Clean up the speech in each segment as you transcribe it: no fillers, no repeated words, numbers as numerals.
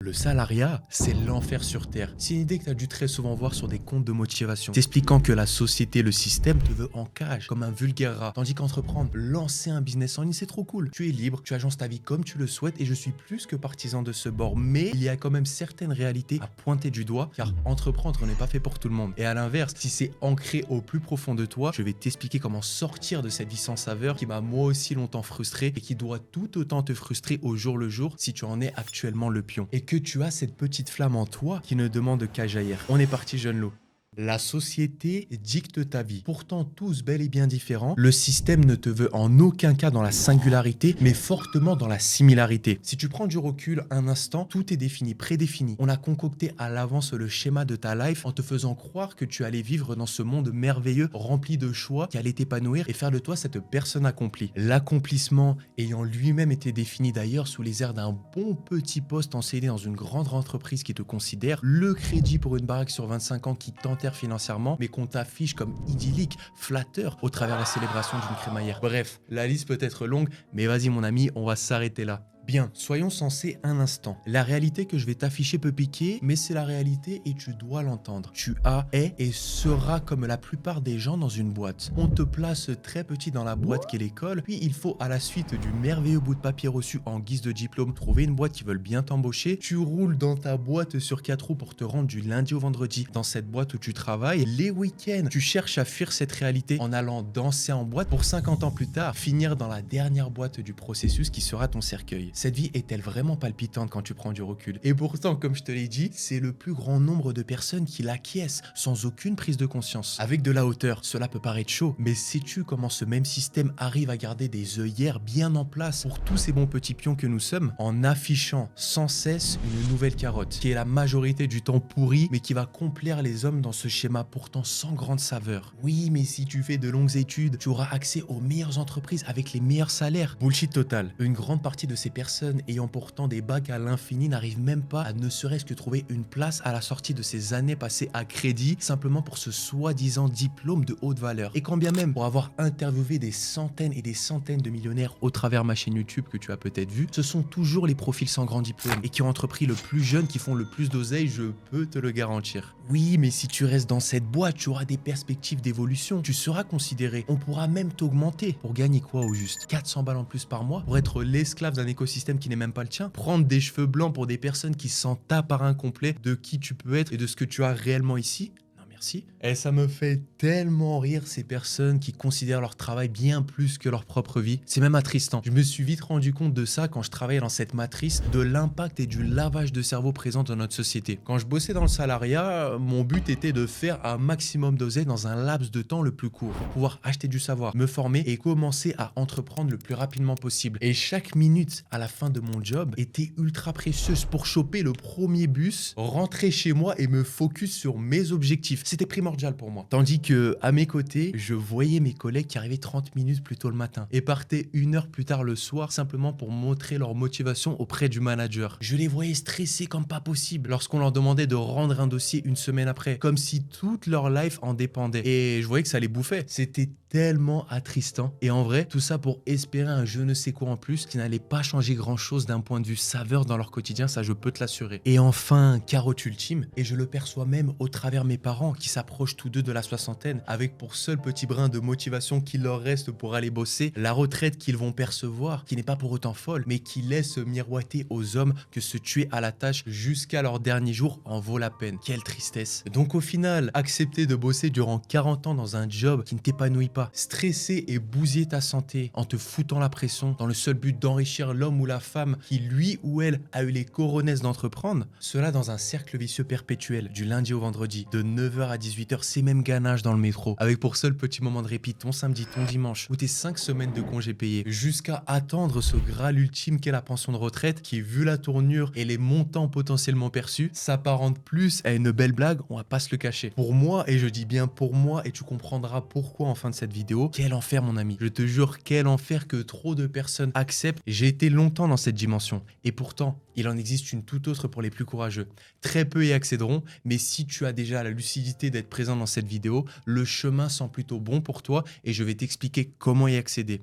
Le salariat, c'est l'enfer sur Terre. C'est une idée que tu as dû très souvent voir sur des comptes de motivation, t'expliquant que la société, le système te veut en cage, comme un vulgaire rat. Tandis qu'entreprendre, lancer un business en ligne, c'est trop cool. Tu es libre, tu agences ta vie comme tu le souhaites et je suis plus que partisan de ce bord. Mais il y a quand même certaines réalités à pointer du doigt, car entreprendre n'est pas fait pour tout le monde. Et à l'inverse, si c'est ancré au plus profond de toi, je vais t'expliquer comment sortir de cette vie sans saveur qui m'a moi aussi longtemps frustré et qui doit tout autant te frustrer au jour le jour si tu en es actuellement le pion. Et que tu as cette petite flamme en toi qui ne demande qu'à jaillir. On est parti, jeune loup. La société dicte ta vie. Pourtant, tous bel et bien différents, le système ne te veut en aucun cas dans la singularité, mais fortement dans la similarité. Si tu prends du recul un instant, tout est défini, prédéfini. On a concocté à l'avance le schéma de ta life en te faisant croire que tu allais vivre dans ce monde merveilleux, rempli de choix, qui allait t'épanouir et faire de toi cette personne accomplie. L'accomplissement ayant lui-même été défini d'ailleurs sous les airs d'un bon petit poste en CD dans une grande entreprise qui te considère, le crédit pour une baraque sur 25 ans qui t'enterre financièrement, mais qu'on t'affiche comme idyllique, flatteur, au travers la célébration d'une crémaillère. Bref, la liste peut être longue, mais vas-y mon ami, on va s'arrêter là. Bien, soyons sensés un instant. La réalité que je vais t'afficher peut piquer, mais c'est la réalité et tu dois l'entendre. Tu es et seras comme la plupart des gens dans une boîte. On te place très petit dans la boîte qu'est l'école, puis il faut à la suite du merveilleux bout de papier reçu en guise de diplôme trouver une boîte qui veulent bien t'embaucher. Tu roules dans ta boîte sur 4 roues pour te rendre du lundi au vendredi dans cette boîte où tu travailles. Les week-ends, tu cherches à fuir cette réalité en allant danser en boîte pour 50 ans plus tard finir dans la dernière boîte du processus qui sera ton cercueil. Cette vie est-elle vraiment palpitante quand tu prends du recul? Et pourtant, comme je te l'ai dit, c'est le plus grand nombre de personnes qui l'acquiescent sans aucune prise de conscience. Avec de la hauteur, cela peut paraître chaud, mais sais-tu comment ce même système arrive à garder des œillères bien en place pour tous ces bons petits pions que nous sommes en affichant sans cesse une nouvelle carotte, qui est la majorité du temps pourrie, mais qui va complaire les hommes dans ce schéma pourtant sans grande saveur. Oui, mais si tu fais de longues études, tu auras accès aux meilleures entreprises avec les meilleurs salaires. Bullshit total. Une grande partie de ces personnes ayant pourtant des bacs à l'infini n'arrivent même pas à ne serait-ce que trouver une place à la sortie de ces années passées à crédit simplement pour ce soi-disant diplôme de haute valeur. Et quand bien même pour avoir interviewé des centaines et des centaines de millionnaires au travers ma chaîne YouTube que tu as peut-être vu, ce sont toujours les profils sans grand diplôme et qui ont entrepris le plus jeune qui font le plus d'oseille, je peux te le garantir. Oui, mais si tu restes dans cette boîte, tu auras des perspectives d'évolution, tu seras considéré, on pourra même t'augmenter. Pour gagner quoi au juste? 400 balles en plus par mois? Pour être l'esclave d'un écosystème qui n'est même pas le tien? Prendre des cheveux blancs pour des personnes qui s'en tapent par un complet de qui tu peux être et de ce que tu as réellement ici? Merci. Et ça me fait tellement rire ces personnes qui considèrent leur travail bien plus que leur propre vie. C'est même attristant. Je me suis vite rendu compte de ça quand je travaillais dans cette matrice, de l'impact et du lavage de cerveau présent dans notre société. Quand je bossais dans le salariat, mon but était de faire un maximum d'oseille dans un laps de temps le plus court pour pouvoir acheter du savoir, me former et commencer à entreprendre le plus rapidement possible. Et chaque minute à la fin de mon job était ultra précieuse pour choper le premier bus, rentrer chez moi et me focus sur mes objectifs. C'était primordial pour moi. Tandis que à mes côtés, je voyais mes collègues qui arrivaient 30 minutes plus tôt le matin et partaient 1 heure plus tard le soir simplement pour montrer leur motivation auprès du manager. Je les voyais stressés comme pas possible lorsqu'on leur demandait de rendre un dossier une semaine après, comme si toute leur life en dépendait. Et je voyais que ça les bouffait. C'était tellement attristant. Et en vrai, tout ça pour espérer un je ne sais quoi en plus qui n'allait pas changer grand chose d'un point de vue saveur dans leur quotidien, ça je peux te l'assurer. Et enfin, carotte ultime, et je le perçois même au travers mes parents qui s'approchent tous deux de la soixantaine avec pour seul petit brin de motivation qu'il leur reste pour aller bosser, la retraite qu'ils vont percevoir, qui n'est pas pour autant folle, mais qui laisse miroiter aux hommes que se tuer à la tâche jusqu'à leur dernier jour en vaut la peine. Quelle tristesse. Donc au final, accepter de bosser durant 40 ans dans un job qui ne t'épanouit pas, stresser et bousiller ta santé en te foutant la pression dans le seul but d'enrichir l'homme ou la femme qui lui ou elle a eu les coronesses d'entreprendre, cela dans un cercle vicieux perpétuel du lundi au vendredi de 9h à 18h, ces mêmes ganaches dans le métro avec pour seul petit moment de répit ton samedi, ton dimanche ou tes 5 semaines de congés payés jusqu'à attendre ce graal ultime qu'est la pension de retraite qui, vu la tournure et les montants potentiellement perçus, s'apparente plus à une belle blague, on va pas se le cacher. Pour moi, et je dis bien pour moi, et tu comprendras pourquoi en fin de cette vidéo, quel enfer mon ami. Je te jure, quel enfer que trop de personnes acceptent. J'ai été longtemps dans cette dimension et pourtant, il en existe une toute autre pour les plus courageux. Très peu y accéderont, mais si tu as déjà la lucidité d'être présent dans cette vidéo, le chemin sent plutôt bon pour toi et je vais t'expliquer comment y accéder.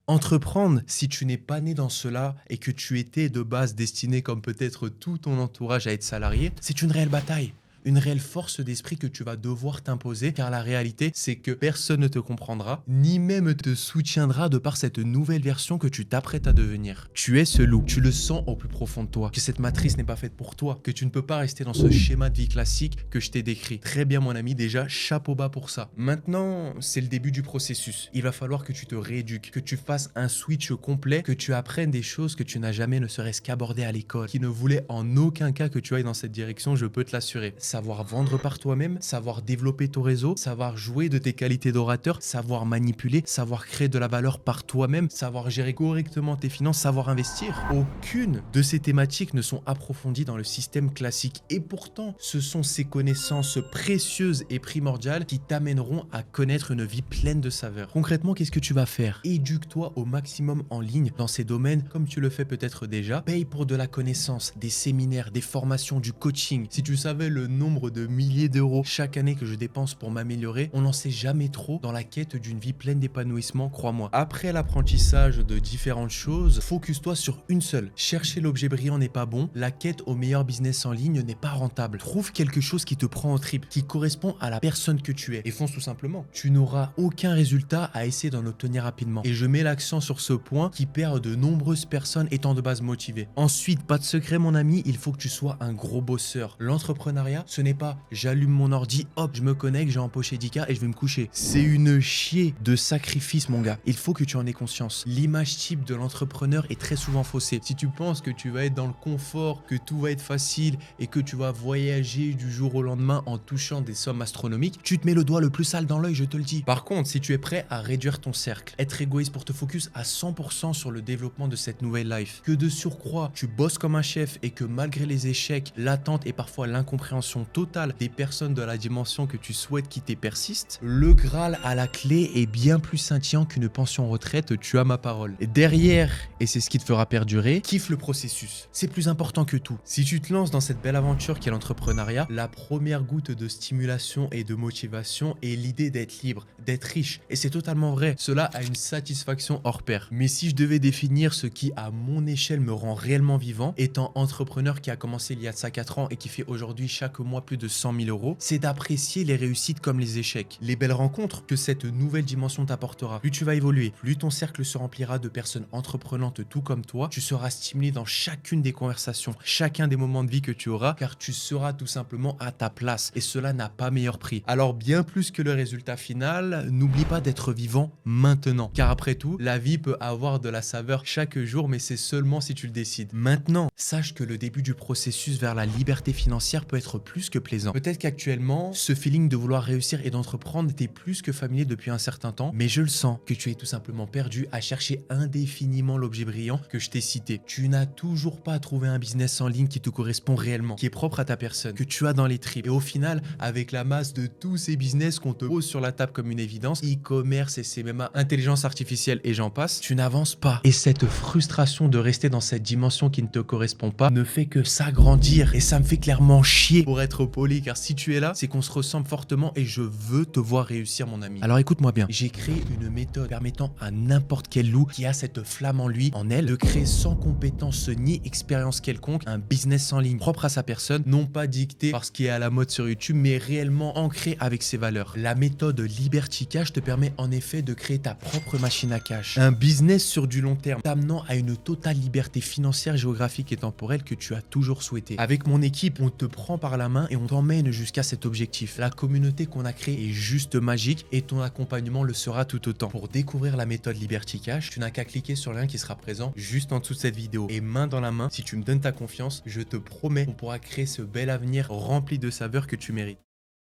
Entreprendre, si tu n'es pas né dans cela et que tu étais de base destiné comme peut-être tout ton entourage à être salarié, c'est une réelle bataille. Une réelle force d'esprit que tu vas devoir t'imposer, car la réalité, c'est que personne ne te comprendra, ni même te soutiendra de par cette nouvelle version que tu t'apprêtes à devenir. Tu es ce loup, tu le sens au plus profond de toi, que cette matrice n'est pas faite pour toi, que tu ne peux pas rester dans ce schéma de vie classique que je t'ai décrit. Très bien mon ami, déjà chapeau bas pour ça. Maintenant, c'est le début du processus. Il va falloir que tu te rééduques, que tu fasses un switch complet, que tu apprennes des choses que tu n'as jamais ne serait-ce qu'abordées à l'école, qui ne voulaient en aucun cas que tu ailles dans cette direction, je peux te l'assurer. Savoir vendre par toi-même, savoir développer ton réseau, savoir jouer de tes qualités d'orateur, savoir manipuler, savoir créer de la valeur par toi-même, savoir gérer correctement tes finances, savoir investir. Aucune de ces thématiques ne sont approfondies dans le système classique et pourtant, ce sont ces connaissances précieuses et primordiales qui t'amèneront à connaître une vie pleine de saveurs. Concrètement, qu'est-ce que tu vas faire? Éduque-toi au maximum en ligne dans ces domaines comme tu le fais peut-être déjà. Paye pour de la connaissance, des séminaires, des formations, du coaching. Si tu savais le nombre de milliers d'euros chaque année que je dépense pour m'améliorer, on n'en sait jamais trop dans la quête d'une vie pleine d'épanouissement, crois-moi. Après l'apprentissage de différentes choses, focus-toi sur une seule. Chercher l'objet brillant n'est pas bon, la quête au meilleur business en ligne n'est pas rentable. Trouve quelque chose qui te prend en tripes, qui correspond à la personne que tu es et fonce tout simplement. Tu n'auras aucun résultat à essayer d'en obtenir rapidement. Et je mets l'accent sur ce point qui perd de nombreuses personnes étant de base motivées. Ensuite, pas de secret mon ami, il faut que tu sois un gros bosseur. L'entrepreneuriat, ce n'est pas j'allume mon ordi, hop, je me connecte, j'ai empoché 10K et je vais me coucher. C'est une chier de sacrifice, mon gars. Il faut que tu en aies conscience. L'image type de l'entrepreneur est très souvent faussée. Si tu penses que tu vas être dans le confort, que tout va être facile et que tu vas voyager du jour au lendemain en touchant des sommes astronomiques, tu te mets le doigt le plus sale dans l'œil, je te le dis. Par contre, si tu es prêt à réduire ton cercle, être égoïste pour te focus à 100% sur le développement de cette nouvelle life, que de surcroît, tu bosses comme un chef et que malgré les échecs, l'attente et parfois l'incompréhension totale des personnes de la dimension que tu souhaites quitter persiste, le Graal à la clé est bien plus scintillant qu'une pension retraite, tu as ma parole. Et derrière, et c'est ce qui te fera perdurer, kiffe le processus. C'est plus important que tout. Si tu te lances dans cette belle aventure qu'est l'entrepreneuriat, la première goutte de stimulation et de motivation est l'idée d'être libre, d'être riche. Et c'est totalement vrai, cela a une satisfaction hors pair. Mais si je devais définir ce qui, à mon échelle, me rend réellement vivant, étant entrepreneur qui a commencé il y a de ça 4 ans et qui fait aujourd'hui chaque mois plus de 100 000 euros, c'est d'apprécier les réussites comme les échecs, les belles rencontres que cette nouvelle dimension t'apportera. Plus tu vas évoluer, plus ton cercle se remplira de personnes entreprenantes tout comme toi, tu seras stimulé dans chacune des conversations, chacun des moments de vie que tu auras, car tu seras tout simplement à ta place et cela n'a pas meilleur prix. Alors bien plus que le résultat final, n'oublie pas d'être vivant maintenant, car après tout, la vie peut avoir de la saveur chaque jour, mais c'est seulement si tu le décides. Maintenant, sache que le début du processus vers la liberté financière peut être plus que plaisant. Peut-être qu'actuellement, ce feeling de vouloir réussir et d'entreprendre t'est plus que familier depuis un certain temps, mais je le sens que tu es tout simplement perdu à chercher indéfiniment l'objet brillant que je t'ai cité. Tu n'as toujours pas trouvé un business en ligne qui te correspond réellement, qui est propre à ta personne, que tu as dans les tripes. Et au final, avec la masse de tous ces business qu'on te pose sur la table comme une évidence, e-commerce, SMMA, intelligence artificielle et j'en passe, tu n'avances pas. Et cette frustration de rester dans cette dimension qui ne te correspond pas ne fait que s'agrandir et ça me fait clairement chier pour être poli, car si tu es là, c'est qu'on se ressemble fortement et je veux te voir réussir mon ami. Alors écoute-moi bien, j'ai créé une méthode permettant à n'importe quel loup qui a cette flamme en lui, en elle, de créer sans compétence ni expérience quelconque un business en ligne propre à sa personne, non pas dicté par ce qui est à la mode sur YouTube, mais réellement ancré avec ses valeurs. La méthode Liberty Cash te permet en effet de créer ta propre machine à cash, un business sur du long terme, t'amenant à une totale liberté financière, géographique et temporelle que tu as toujours souhaité. Avec mon équipe, on te prend par la main et on t'emmène jusqu'à cet objectif. La communauté qu'on a créée est juste magique et ton accompagnement le sera tout autant. Pour découvrir la méthode Liberty Cash, tu n'as qu'à cliquer sur le lien qui sera présent juste en dessous de cette vidéo. Et main dans la main, si tu me donnes ta confiance, je te promets qu'on pourra créer ce bel avenir rempli de saveurs que tu mérites.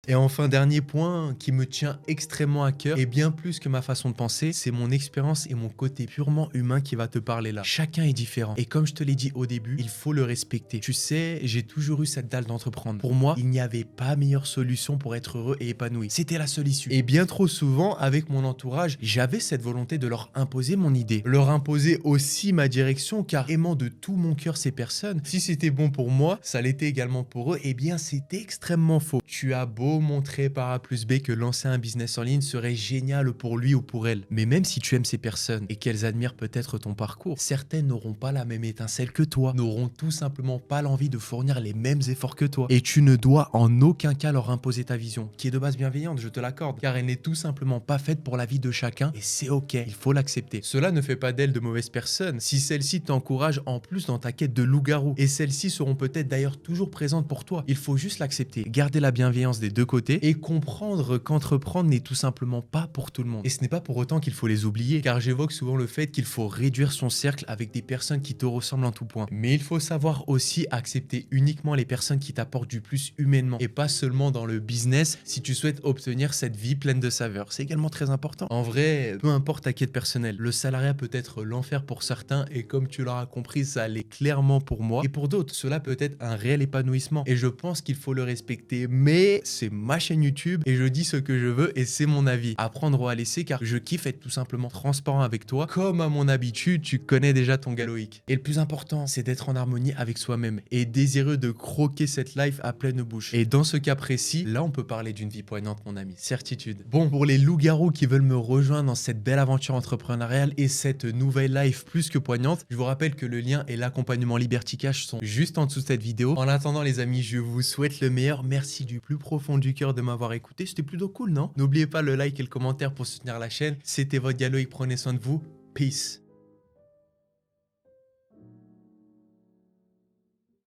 Et enfin, dernier point qui me tient extrêmement à cœur, et bien plus que ma façon de penser, c'est mon expérience et mon côté purement humain qui va te parler là. Chacun est différent. Et comme je te l'ai dit au début, il faut le respecter. Tu sais, j'ai toujours eu cette dalle d'entreprendre. Pour moi, il n'y avait pas meilleure solution pour être heureux et épanoui. C'était la seule issue. Et bien trop souvent, avec mon entourage, j'avais cette volonté de leur imposer mon idée. Leur imposer aussi ma direction, car aimant de tout mon cœur ces personnes, si c'était bon pour moi, ça l'était également pour eux, eh bien c'était extrêmement faux. Tu as beau beau montrer par A plus B que lancer un business en ligne serait génial pour lui ou pour elle. Mais même si tu aimes ces personnes et qu'elles admirent peut-être ton parcours, certaines n'auront pas la même étincelle que toi, n'auront tout simplement pas l'envie de fournir les mêmes efforts que toi. Et tu ne dois en aucun cas leur imposer ta vision, qui est de base bienveillante, je te l'accorde, car elle n'est tout simplement pas faite pour la vie de chacun et c'est ok, il faut l'accepter. Cela ne fait pas d'elle de mauvaises personnes si celle-ci t'encourage en plus dans ta quête de loup-garou. Et celles-ci seront peut-être d'ailleurs toujours présentes pour toi. Il faut juste l'accepter, garder la bienveillance des deux côtés et comprendre qu'entreprendre n'est tout simplement pas pour tout le monde. Et ce n'est pas pour autant qu'il faut les oublier, car j'évoque souvent le fait qu'il faut réduire son cercle avec des personnes qui te ressemblent en tout point. Mais il faut savoir aussi accepter uniquement les personnes qui t'apportent du plus humainement et pas seulement dans le business si tu souhaites obtenir cette vie pleine de saveurs. C'est également très important. En vrai, peu importe ta quête personnelle, le salariat peut être l'enfer pour certains et comme tu l'auras compris, ça l'est clairement pour moi. Et pour d'autres, cela peut être un réel épanouissement et je pense qu'il faut le respecter. Mais c'est ma chaîne YouTube et je dis ce que je veux et c'est mon avis. À prendre ou à laisser car je kiffe être tout simplement transparent avec toi. Comme à mon habitude, tu connais déjà ton gars Loïc. Et le plus important, c'est d'être en harmonie avec soi-même et désireux de croquer cette life à pleine bouche. Et dans ce cas précis, là on peut parler d'une vie poignante mon ami, certitude. Bon, pour les loups-garous qui veulent me rejoindre dans cette belle aventure entrepreneuriale et cette nouvelle life plus que poignante, je vous rappelle que le lien et l'accompagnement Liberty Cash sont juste en dessous de cette vidéo. En attendant les amis, je vous souhaite le meilleur. Merci du plus profond du cœur de m'avoir écouté. C'était plutôt cool, non? N'oubliez pas le like et le commentaire pour soutenir la chaîne. C'était votre gars Loïc, prenez soin de vous. Peace.